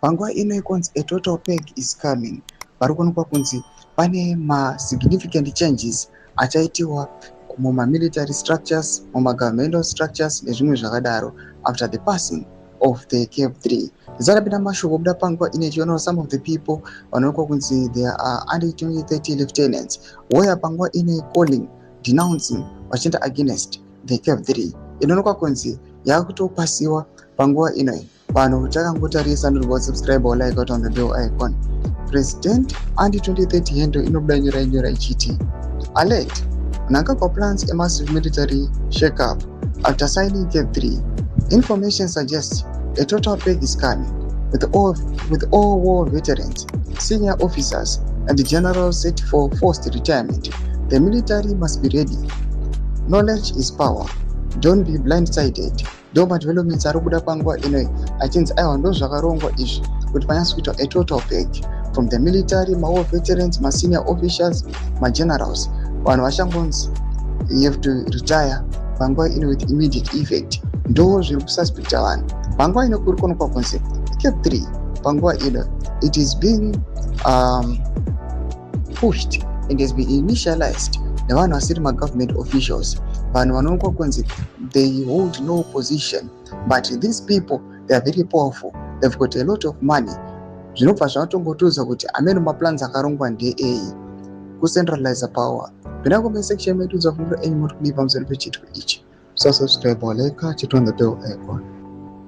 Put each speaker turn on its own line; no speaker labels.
panguva ino ikonzi a total peg is coming. Varikuonekwa kunzi pane significant changes achaitiwa military structures, governmental structures nezvimwe zvakadaro after the passing of the CAB3. Zarabina mashoko buda panguva ine some of the people vanoonekwa kunzi there are under 20-30 lieutenants where panguva ine calling, denouncing vachienda against the CAB3. Inoonekwa kunzi yakutopasiwa panguva ino. Vanhu takangotarisa ndirikuva subscribe or like on the bell icon. President under 2030 handle inobuda nyora ichiti alert, mnangagwa plans a massive military shakeup after signing CAB3. Information suggests a total peg is coming with all war veterans, senior officers and generals set for forced retirement. The military must be ready. Knowledge is power. Don't be blindsided. Doma developments are kubuda panguva ino achinzi aiwa ndo zvakarongwa izvi kuti panyatso kuitwa a total peg from the military, war veterans, senior officials, generals. Vanhu vachangonzi you have to retire panguva ino with immediate effect. Ndo zviri kususpecta vanhu. Panguva ino kuri kuonekwa kunzi CAB3 panguva ino it is being pushed and has been initialized nevanhu vasiri government officials. Vanhu vanoonekwa kunzi they hold no position, but these people they are very powerful, they've got a lot of money. Zvinobva zvatombotudza kuti amene maplans akarongwa ndeei kucentralize power. Pinda comment section medu dzafungira enyu muri kudipa pamusoro pechitwa ichi. Subscribe or like, chitwa on the bell icon.